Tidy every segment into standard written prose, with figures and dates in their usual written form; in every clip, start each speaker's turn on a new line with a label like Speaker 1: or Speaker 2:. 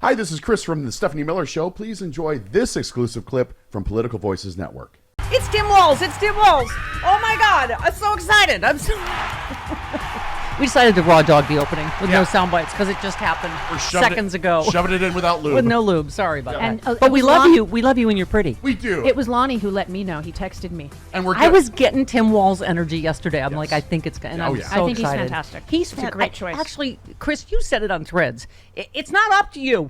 Speaker 1: Hi, this is Chris from the Stephanie Miller Show. Please enjoy this exclusive clip from Political Voices Network.
Speaker 2: It's Tim Walz. It's Tim Walz. Oh my God. I'm so excited. We decided to raw dog the opening with no sound bites because it just happened seconds ago.
Speaker 1: Shoving it in without lube.
Speaker 2: With no lube. Sorry about
Speaker 3: And,
Speaker 2: that. But we love you. We love you when you're pretty.
Speaker 1: We do.
Speaker 3: It was Lonnie who let me know. He texted me.
Speaker 1: And we're
Speaker 2: I was getting Tim Walz energy yesterday. I'm like, I think it's going to.
Speaker 1: Oh, yeah.
Speaker 2: So
Speaker 3: I think
Speaker 2: excited.
Speaker 3: he's fantastic.
Speaker 2: He's
Speaker 3: a great choice.
Speaker 2: Actually, Chris, you said it on Threads. It's not up to you.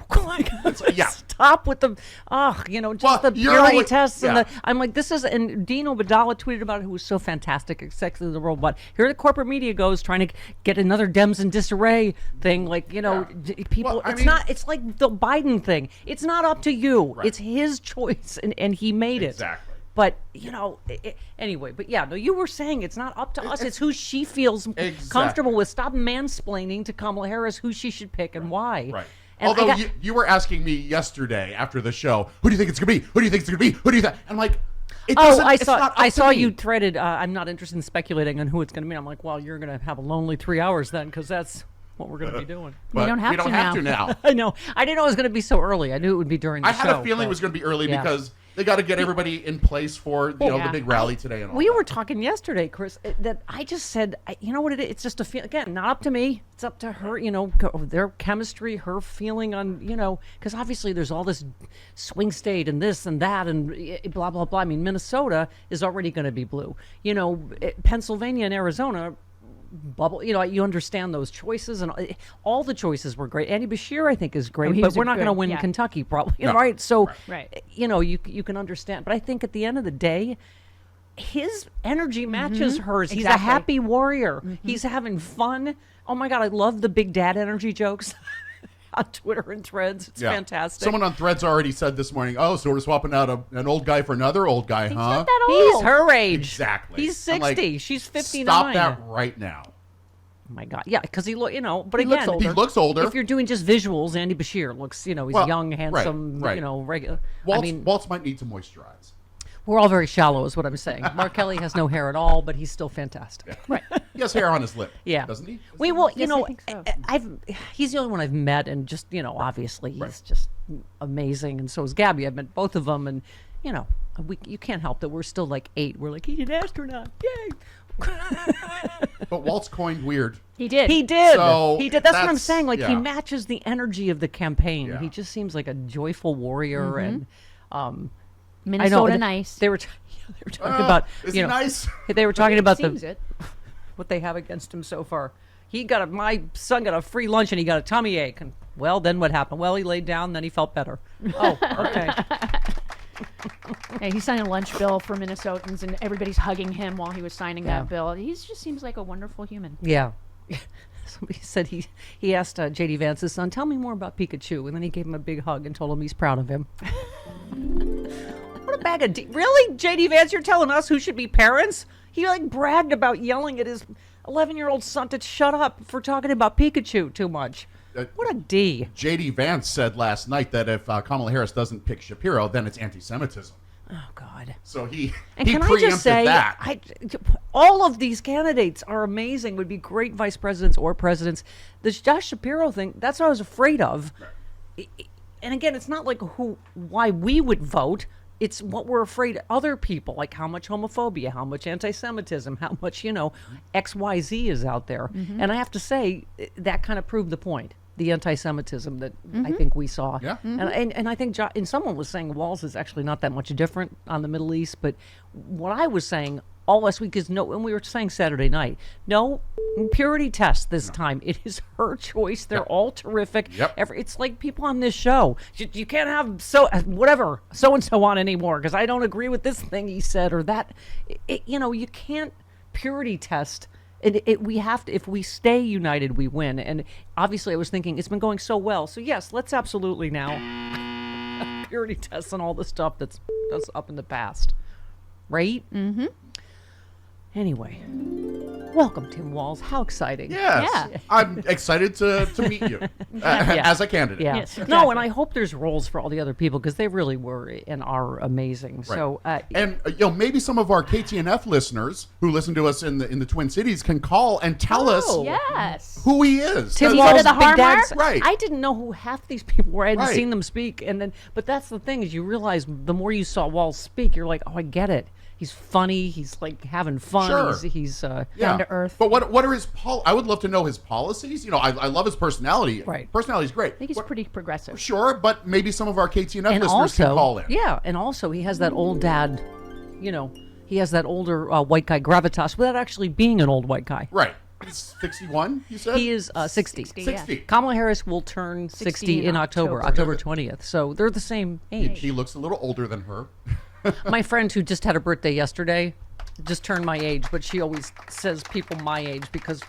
Speaker 1: Yeah.
Speaker 2: Stop with the, the
Speaker 1: you're
Speaker 2: purity
Speaker 1: always-
Speaker 2: tests.
Speaker 1: yeah.
Speaker 2: And I'm like, this is, and Dino Badala tweeted about it, who was so fantastic, exactly the world. But here the corporate media goes trying to get another Dems in disarray thing. Like, people, it's like the Biden thing. It's not up to you.
Speaker 1: Right.
Speaker 2: It's his choice, and he made it.
Speaker 1: Exactly.
Speaker 2: But, anyway, but yeah, no, you were saying it's not up to us. It's who she feels comfortable with. Stop mansplaining to Kamala Harris who she should pick and why.
Speaker 1: Right.
Speaker 2: And
Speaker 1: Although you were asking me yesterday after the show, who do you think it's going to be? Who do you think it's going to be? Who do you think? I'm like,
Speaker 2: I saw you threaded, I'm not interested in speculating on who it's going to be. I'm like, well, you're going to have a lonely 3 hours then because that's what we're going to be doing.
Speaker 1: But
Speaker 3: we don't have
Speaker 1: to now.
Speaker 2: I know. I didn't know it was going to be so early. I knew it would be during the show.
Speaker 1: I had a feeling it was going to be early because they got to get everybody in place for the big rally today. And all
Speaker 2: We
Speaker 1: that.
Speaker 2: were talking yesterday, Chris, that I just said, you know what it is? It's just a feel. Again, not up to me. It's up to her, their chemistry, her feeling on, because obviously there's all this swing state and this and that and blah, blah, blah. I mean, Minnesota is already going to be blue. Pennsylvania and Arizona bubble, you understand those choices, and all the choices were great. Andy Bashir, I think, is great, but we're not going to win Kentucky, probably, right? So,
Speaker 3: right.
Speaker 2: You can understand. But I think at the end of the day, his energy matches hers. He's a happy warrior. He's having fun. Oh my God, I love the big dad energy jokes on Twitter and Threads. It's fantastic.
Speaker 1: Someone on Threads already said this morning, so we're swapping out an old guy for another old guy,
Speaker 3: He's
Speaker 1: huh?
Speaker 3: not that old.
Speaker 2: He's her age.
Speaker 1: Exactly.
Speaker 2: He's
Speaker 1: I'm
Speaker 2: 60.
Speaker 1: like,
Speaker 2: She's 59.
Speaker 1: Stop that right now.
Speaker 2: Oh my God. Yeah, because he but
Speaker 3: He
Speaker 2: again,
Speaker 3: looks older.
Speaker 1: He looks older.
Speaker 2: If you're doing just visuals, Andy Bashir looks, he's young, handsome,
Speaker 1: right.
Speaker 2: Regular.
Speaker 1: Waltz might need to moisturize.
Speaker 2: We're all very shallow, is what I'm saying. Mark Kelly has no hair at all, but he's still fantastic.
Speaker 3: Right.
Speaker 1: He has hair on his lip.
Speaker 2: Yeah.
Speaker 1: Doesn't he?
Speaker 2: We will,
Speaker 3: Yes, I think so.
Speaker 2: he's the only one I've met, and just, obviously he's just amazing, and so is Gabby. I've met both of them, and, you can't help that we're still like 8. We're like, he's an astronaut. Yay.
Speaker 1: But Waltz coined weird.
Speaker 3: He did.
Speaker 2: He did.
Speaker 1: So
Speaker 2: he did. That's what I'm
Speaker 1: that's-
Speaker 2: saying. Like, he
Speaker 1: yeah.
Speaker 2: matches the energy of the campaign.
Speaker 1: Yeah.
Speaker 2: He just seems like a joyful warrior, and
Speaker 3: Minnesota nice.
Speaker 2: They were talking about,
Speaker 1: Is he nice?
Speaker 2: They were talking about
Speaker 3: Seems it.
Speaker 2: what they have against him so far. My son got a free lunch and he got a tummy ache. And well, then what happened? Well, he laid down, then he felt better. Oh, okay.
Speaker 3: Yeah, he signed a lunch bill for Minnesotans, and everybody's hugging him while he was signing that bill. He just seems like a wonderful human.
Speaker 2: Yeah. Somebody said he asked J.D. Vance's son, tell me more about Pikachu. And then he gave him a big hug and told him he's proud of him. What a bag of really, J.D. Vance, you're telling us who should be parents? He bragged about yelling at his 11-year-old son to shut up for talking about Pikachu too much. What a D.
Speaker 1: J.D. Vance said last night that if Kamala Harris doesn't pick Shapiro, then it's anti-Semitism.
Speaker 2: Oh, God.
Speaker 1: So he
Speaker 2: Can
Speaker 1: preempted
Speaker 2: I just say,
Speaker 1: that.
Speaker 2: all of these candidates are amazing, would be great vice presidents or presidents. This Josh Shapiro thing, that's what I was afraid of. And again, it's not like why we would vote. It's what we're afraid other people, like how much homophobia, how much anti-Semitism, how much, XYZ is out there. And I have to say, that kind of proved the point. The anti-Semitism that I think we saw.
Speaker 1: Yeah.
Speaker 2: And I think, and someone was saying Walz is actually not that much different on the Middle East, but what I was saying all last week is and we were saying Saturday night, no purity test this time. It is her choice. They're all terrific.
Speaker 1: Yep.
Speaker 2: It's like people on this show. You can't have so-and-so on anymore because I don't agree with this thing he said or that. You can't purity test. We have to. If we stay united, we win. And obviously, I was thinking it's been going so well. So yes, let's absolutely now purity tests and all the stuff that's up in the past, right? Mm-hmm. Anyway. Welcome, Tim Walz. How exciting.
Speaker 1: Yes.
Speaker 3: Yeah.
Speaker 1: I'm excited to meet you as a candidate.
Speaker 2: Yeah.
Speaker 3: Yes,
Speaker 2: No,
Speaker 3: exactly.
Speaker 2: and I hope there's roles for all the other people because they really were and are amazing.
Speaker 1: Right.
Speaker 2: So,
Speaker 1: and maybe some of our KTNF listeners who listen to us in the Twin Cities can call and tell us
Speaker 3: Yes.
Speaker 1: who he is.
Speaker 2: Tim
Speaker 3: Did he
Speaker 1: That's-
Speaker 3: go
Speaker 2: Walz,
Speaker 3: to the
Speaker 2: Big
Speaker 3: Hartmann?
Speaker 2: Dad's-
Speaker 1: Right.
Speaker 2: I didn't know who half these people were. I hadn't
Speaker 1: Right.
Speaker 2: seen them speak, but that's the thing is you realize the more you saw Walz speak, you're like, oh, I get it. He's funny. He's like having fun.
Speaker 1: Sure.
Speaker 2: He's
Speaker 3: Down to earth.
Speaker 1: But what are his I would love to know his policies. I love his personality.
Speaker 2: Right.
Speaker 1: Personality's great.
Speaker 3: I think he's
Speaker 1: But-
Speaker 3: pretty progressive.
Speaker 1: Sure, but maybe some of our KTNF
Speaker 2: and
Speaker 1: listeners can call in.
Speaker 2: yeah, and also he has that old dad. He has that older white guy gravitas without actually being an old white guy.
Speaker 1: Right. He's 61, you said?
Speaker 2: He is 60.
Speaker 1: 60.
Speaker 2: Kamala Harris will turn 60 in October 20th. So they're the same age.
Speaker 1: He looks a little older than her.
Speaker 2: My friend who just had a birthday yesterday just turned my age, but she always says people my age because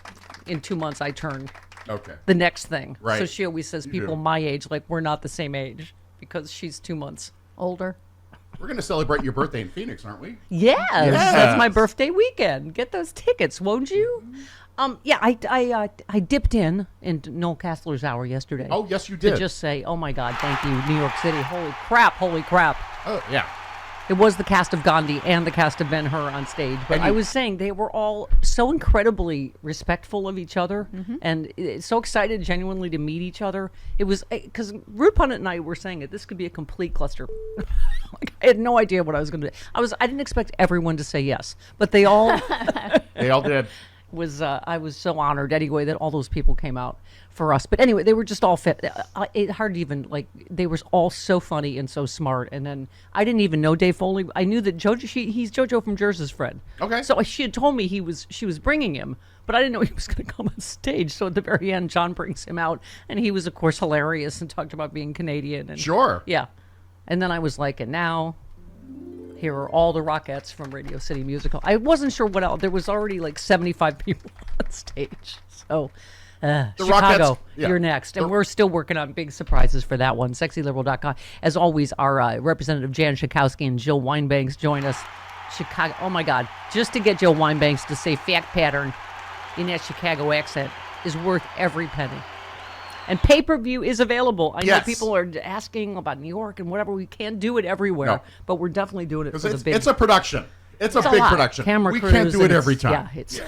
Speaker 2: in 2 months I turn
Speaker 1: Okay.
Speaker 2: the next thing.
Speaker 1: Right.
Speaker 2: So she always says
Speaker 1: You
Speaker 2: people
Speaker 1: do.
Speaker 2: my age like we're not the same age because she's 2 months.
Speaker 3: Older.
Speaker 1: We're going to celebrate your birthday in Phoenix, aren't we?
Speaker 2: Yes, that's my
Speaker 1: Yes.
Speaker 2: birthday weekend. Get those tickets, won't you? Yeah, I dipped in Noel Castler's hour yesterday.
Speaker 1: Oh, yes, you
Speaker 2: To
Speaker 1: did.
Speaker 2: just say, oh my God, thank you, New York City. Holy crap.
Speaker 1: Oh, yeah.
Speaker 2: It was the cast of Gandhi and the cast of Ben-Hur on stage. But
Speaker 1: And
Speaker 2: I
Speaker 1: you-
Speaker 2: was saying they were all so incredibly respectful of each other and so excited genuinely to meet each other. It was because Rude Pundit and I were saying it. This could be a complete cluster. Like, I had no idea what I was going to do. I didn't expect everyone to say yes, but they all
Speaker 1: They all did.
Speaker 2: I was so honored anyway that all those people came out for us. But anyway, they were just all fit. It hard to even they were all so funny and so smart. And then I didn't even know Dave Foley. I knew that he's JoJo from Jersey's friend.
Speaker 1: Okay.
Speaker 2: So she had told me she was bringing him, but I didn't know he was going to come on stage. So at the very end, John brings him out, and he was of course hilarious and talked about being Canadian. And
Speaker 1: Sure.
Speaker 2: yeah. And then I was like, and now. Here are all the Rockettes from Radio City Musical. I wasn't sure what else. There was already like 75 people on stage. So, Chicago,
Speaker 1: Rockettes, yeah.
Speaker 2: you're next. And
Speaker 1: The-
Speaker 2: we're still working on big surprises for that one. SexyLiberal.com. As always, our Representative Jan Schakowsky and Jill Winebanks join us. Chicago. Oh, my God. Just to get Jill Winebanks to say fact pattern in that Chicago accent is worth every penny. And pay-per-view is available. I know
Speaker 1: Yes.
Speaker 2: people are asking about New York and whatever. We can't do it everywhere,
Speaker 1: No.
Speaker 2: but we're definitely doing it for
Speaker 1: Because
Speaker 2: the big.
Speaker 1: it's a production. It's a
Speaker 2: It's a
Speaker 1: big
Speaker 2: lot.
Speaker 1: production.
Speaker 2: Camera
Speaker 1: we
Speaker 2: crews
Speaker 1: can't do
Speaker 2: and
Speaker 1: it every
Speaker 2: it's-
Speaker 1: time.
Speaker 2: Yeah, it's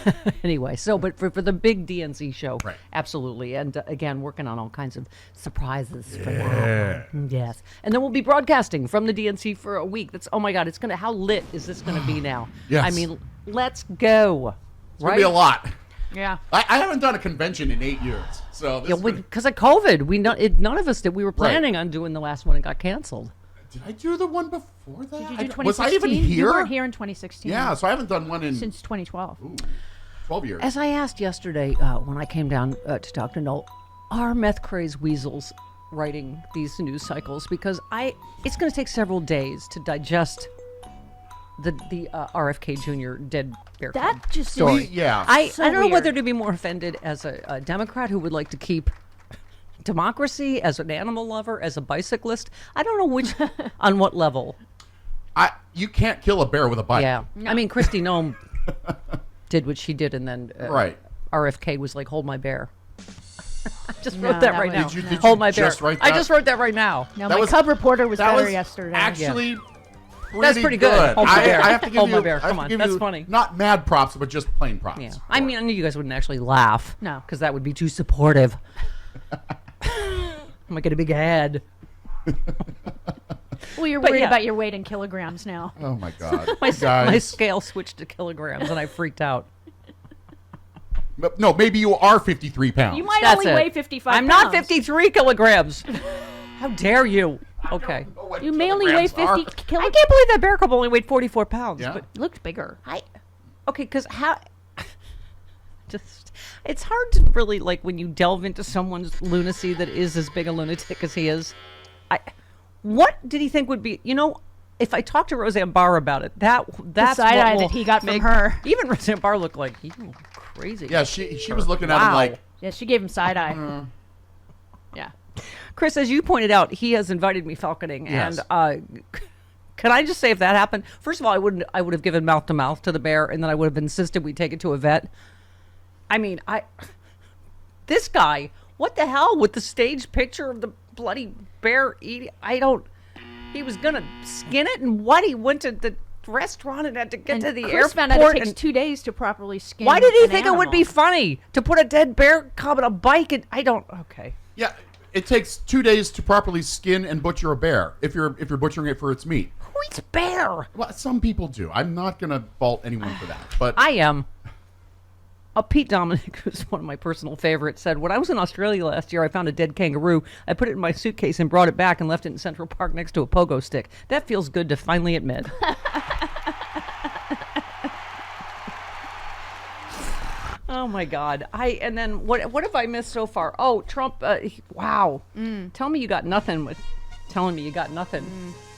Speaker 2: anyway. So, but for the big DNC show,
Speaker 1: Right.
Speaker 2: absolutely, and again, working on all kinds of surprises for that. Yes, and then we'll be broadcasting from the DNC for a week. That's oh my God, it's gonna. How lit is this gonna be now?
Speaker 1: Yes.
Speaker 2: I mean, let's go.
Speaker 1: It's going to be a lot.
Speaker 3: Yeah.
Speaker 1: I haven't done a convention in 8 years. So this
Speaker 2: Yeah,
Speaker 1: is gonna-
Speaker 2: because of COVID, none of us did. We were planning on doing the last one and got canceled.
Speaker 1: Did I do the one before that?
Speaker 3: Did you do
Speaker 1: Was I even
Speaker 3: 2016?
Speaker 1: here?
Speaker 3: You weren't here in 2016.
Speaker 1: Yeah, so I haven't done one in
Speaker 3: Since 2012.
Speaker 1: 12 years.
Speaker 2: As I asked yesterday when I came down to talk to Noel, are meth crazed weasels writing these news cycles? Because it's going to take several days to digest the RFK Jr. dead bear
Speaker 3: That
Speaker 2: cub
Speaker 3: just
Speaker 2: story.
Speaker 1: Yeah.
Speaker 2: I
Speaker 3: So
Speaker 2: don't know
Speaker 3: weird.
Speaker 2: whether to be more offended as a Democrat who would like to keep democracy, as an animal lover, as a bicyclist. I don't know which, on what level.
Speaker 1: You can't kill a bear with a bike.
Speaker 2: Yeah. I mean, Kristi Noem did what she did, and then
Speaker 1: Right.
Speaker 2: RFK was like, hold my bear. I just
Speaker 3: No,
Speaker 2: wrote that
Speaker 3: that
Speaker 2: right
Speaker 3: was-
Speaker 2: now.
Speaker 1: Did you
Speaker 2: Hold my
Speaker 1: just
Speaker 2: bear.
Speaker 1: write
Speaker 2: I
Speaker 1: that?
Speaker 2: just wrote that right now.
Speaker 3: No,
Speaker 1: That
Speaker 3: my
Speaker 1: was-
Speaker 3: cub reporter was
Speaker 1: That
Speaker 3: better
Speaker 1: was
Speaker 3: yesterday.
Speaker 1: actually
Speaker 2: That's pretty good. Hold my bear.
Speaker 1: I have to give
Speaker 2: Hold
Speaker 1: you,
Speaker 2: my bear.
Speaker 1: I have
Speaker 2: Come
Speaker 1: to
Speaker 2: on.
Speaker 1: give
Speaker 2: That's
Speaker 1: you
Speaker 2: funny.
Speaker 1: Not mad props, but just plain props.
Speaker 2: Yeah. I mean, I knew you guys wouldn't actually laugh.
Speaker 3: No.
Speaker 2: Because that would be too supportive. I might get a big head.
Speaker 3: Well, you're
Speaker 2: But
Speaker 3: worried
Speaker 2: yeah.
Speaker 3: about your weight in kilograms now.
Speaker 1: Oh my God.
Speaker 2: My
Speaker 1: Guys.
Speaker 2: scale switched to kilograms, and I freaked out.
Speaker 1: No, maybe you are 53 pounds.
Speaker 3: You might
Speaker 2: That's
Speaker 3: only
Speaker 2: it.
Speaker 3: weigh 55
Speaker 2: I'm
Speaker 3: pounds.
Speaker 2: not 53 kilograms. How dare you? Okay.
Speaker 1: know what
Speaker 3: You may only weigh
Speaker 1: kilograms
Speaker 3: 50
Speaker 1: are.
Speaker 2: I
Speaker 3: kilograms.
Speaker 2: can't believe that bear cub only weighed 44 pounds.
Speaker 1: Yeah.
Speaker 2: But
Speaker 3: Looked bigger.
Speaker 2: okay, because how? Just it's hard to really like when you delve into someone's lunacy that is as big a lunatic as he is. What did he think would be? You know, if I talked to Roseanne Barr about it, that's
Speaker 3: side
Speaker 2: what
Speaker 3: eye
Speaker 2: will
Speaker 3: that he got from
Speaker 2: make-
Speaker 3: her.
Speaker 2: Even Roseanne Barr looked like you crazy.
Speaker 1: Yeah, she was looking at him
Speaker 2: Wow.
Speaker 1: like,
Speaker 3: Yeah, she gave him side eye. Yeah.
Speaker 2: Chris, as you pointed out, he has invited me falconing,
Speaker 1: Yes.
Speaker 2: and can I just say if that happened? First of all, I would have given mouth to mouth to the bear, and then I would have insisted we take it to a vet I mean, this guy, what the hell with the stage picture of the bloody bear eating? He was going to skin it, and what? He went to the restaurant and had to get to the
Speaker 3: Chris
Speaker 2: airport.
Speaker 3: found out it takes 2 days to properly skin.
Speaker 2: Why did he
Speaker 3: an
Speaker 2: think it would be
Speaker 3: animal.
Speaker 2: funny to put a dead bear cub on a bike? And okay.
Speaker 1: Yeah, it takes 2 days to properly skin and butcher a bear if you're butchering it for its meat.
Speaker 2: Who eats bear?
Speaker 1: Well, some people do. I'm not going to fault anyone for that. But
Speaker 2: I am. Pete Dominic, who's one of my personal favorites, said, when I was in Australia last year, I found a dead kangaroo. I put it in my suitcase and brought it back and left it in Central Park next to a pogo stick. That feels good to finally admit. Oh, my God. And then what have I missed so far? Oh, Trump. Wow. Tell me you got nothing with telling me you got nothing.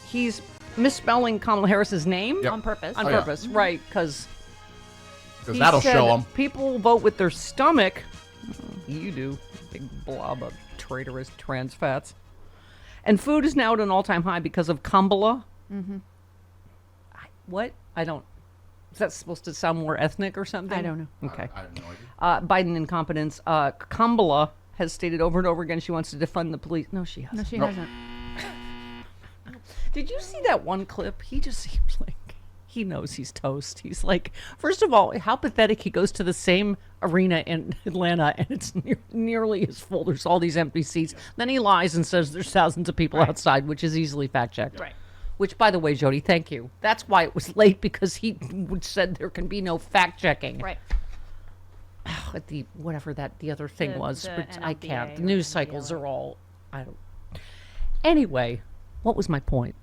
Speaker 2: He's misspelling Kamala Harris's name
Speaker 1: Yep.
Speaker 3: on purpose.
Speaker 2: on
Speaker 1: Oh, yeah.
Speaker 2: purpose, right? Because
Speaker 1: because that'll show them.
Speaker 2: People vote with their stomach. You do, big blob of traitorous trans fats. And food is now at an all-time high because of Kamala. Mm-hmm. What? I don't. Is that supposed to sound more ethnic or something?
Speaker 3: I don't know.
Speaker 2: Okay.
Speaker 1: I have no idea.
Speaker 2: Biden incompetence. Kamala has stated over and over again she wants to defund the police. No, she hasn't.
Speaker 3: No, she
Speaker 1: Nope.
Speaker 3: hasn't.
Speaker 2: Did you see that one clip? He just seems like he knows he's toast. He's like, first of all, how pathetic. He goes to the same arena in Atlanta and it's nearly as full. There's all these empty seats. Then he lies and says there's thousands of people outside, which is easily fact checked.
Speaker 3: Right.
Speaker 2: Which, by the way, Jody, thank you. That's why it was late, because he said there can be no fact checking.
Speaker 3: Right.
Speaker 2: At the other thing
Speaker 3: The-
Speaker 2: was,
Speaker 3: the
Speaker 2: but I
Speaker 3: NLBA
Speaker 2: can't. The
Speaker 3: or
Speaker 2: news
Speaker 3: NBL.
Speaker 2: cycles are all. I don't. Anyway, what was my point?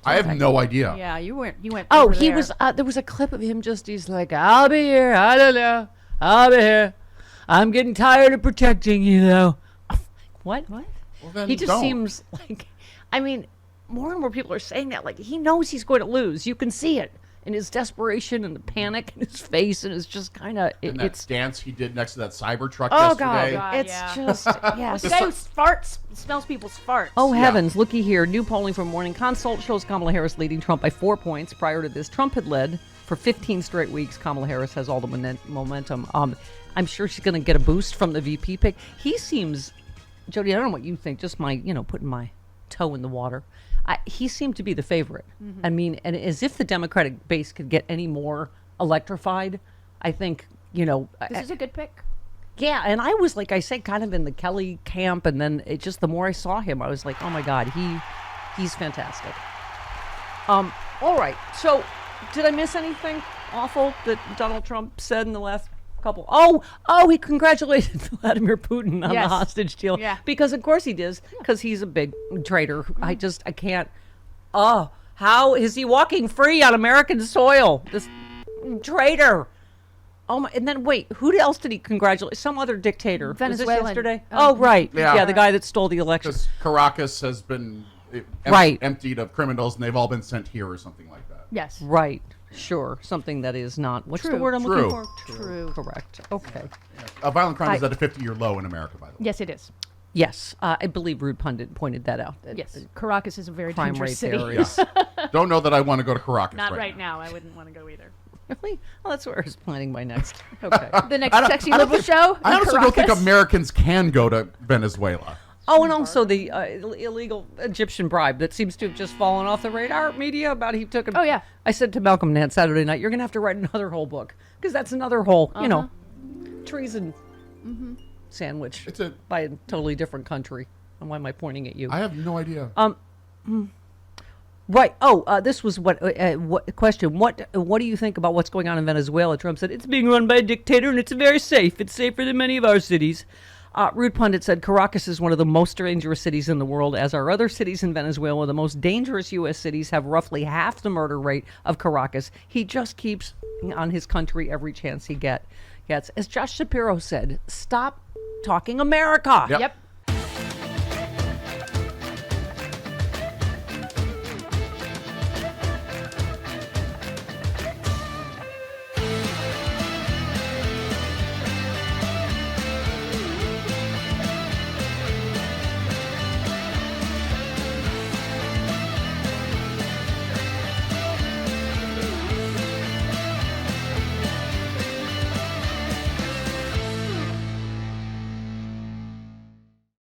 Speaker 1: I have no idea.
Speaker 3: Yeah, you went.
Speaker 2: Oh,
Speaker 3: over
Speaker 2: he
Speaker 3: there.
Speaker 2: was. There was a clip of him. He's like, "I'll be here. I don't know. I'll be here. I'm getting tired of protecting you, though." What?
Speaker 3: What?
Speaker 1: Well, then
Speaker 2: He just
Speaker 1: don't.
Speaker 2: seems like. I mean, more and more people are saying that. Like, he knows he's going to lose. You can see it in his desperation and the panic in his face, and it's just kind of.
Speaker 1: And that dance he did next to that cyber truck
Speaker 2: Oh
Speaker 1: yesterday.
Speaker 2: God! It's
Speaker 3: yeah.
Speaker 2: just yes.
Speaker 3: So farts smells people's farts.
Speaker 2: Oh
Speaker 1: Yeah.
Speaker 2: heavens! Looky here. New polling from Morning Consult shows Kamala Harris leading Trump by 4 points. Prior to this, Trump had led for 15 straight weeks. Kamala Harris has all the momentum. I'm sure she's going to get a boost from the VP pick. He seems, Jody, I don't know what you think. Just my, putting my toe in the water. He seemed to be the favorite.
Speaker 3: Mm-hmm.
Speaker 2: I mean, and as if the Democratic base could get any more electrified, I think,
Speaker 3: This is a good pick.
Speaker 2: yeah, and I was, like I said, kind of in the Kelly camp, and then it just, the more I saw him, I was like, oh my God, he's fantastic. All right, so did I miss anything awful that Donald Trump said in the last couple? Oh, he congratulated Vladimir Putin on the
Speaker 3: Yes.
Speaker 2: hostage deal.
Speaker 3: Yeah.
Speaker 2: Because of course he does, because he's a big traitor. I can't, how is he walking free on American soil? This traitor. Oh my! And then wait, who else did he congratulate? Some other dictator. Was this
Speaker 3: Venezuelan.
Speaker 2: yesterday? Oh right,
Speaker 1: Yeah.
Speaker 2: yeah, the guy that stole the election.
Speaker 1: Because Caracas has been
Speaker 2: Right.
Speaker 1: emptied of criminals, and they've all been sent here or something like that.
Speaker 3: Yes.
Speaker 2: Right, sure, something that is not. What's the
Speaker 3: True.
Speaker 2: word I'm
Speaker 1: True.
Speaker 2: looking for?
Speaker 3: True.
Speaker 2: Correct. Okay.
Speaker 1: Violent crime is at a 50-year low in America, by the way.
Speaker 3: Yes, it is.
Speaker 2: Yes, I believe Rude Pundit pointed that out. that
Speaker 3: Yes.
Speaker 2: the
Speaker 3: Caracas is a very
Speaker 2: crime
Speaker 3: dangerous
Speaker 2: rate
Speaker 3: city.
Speaker 2: there is.
Speaker 1: Don't know that I want to go to Caracas.
Speaker 3: Not right now. I wouldn't want to go either.
Speaker 2: Really? Well, that's where I was planning my next. Okay.
Speaker 3: The next sexy liberal show.
Speaker 1: I honestly don't think
Speaker 3: Caracas?
Speaker 1: Americans can go to Venezuela.
Speaker 2: Oh, and also the illegal Egyptian bribe that seems to have just fallen off the radar media about he took.
Speaker 3: Oh, yeah.
Speaker 2: I said to Malcolm Nance Saturday night, "You're going to have to write another whole book because that's another whole, treason sandwich
Speaker 1: It's a.
Speaker 2: by a totally different country." And why am I pointing at you?
Speaker 1: I have no idea.
Speaker 2: Right. Oh, this was what question. What do you think about what's going on in Venezuela? Trump said it's being run by a dictator and it's very safe. It's safer than many of our cities. Rude Pundit said Caracas is one of the most dangerous cities in the world, as are other cities in Venezuela. The most dangerous U.S. cities have roughly half the murder rate of Caracas. He just keeps on his country every chance he gets. As Josh Shapiro said, stop talking America.
Speaker 1: Yep.
Speaker 3: Yep.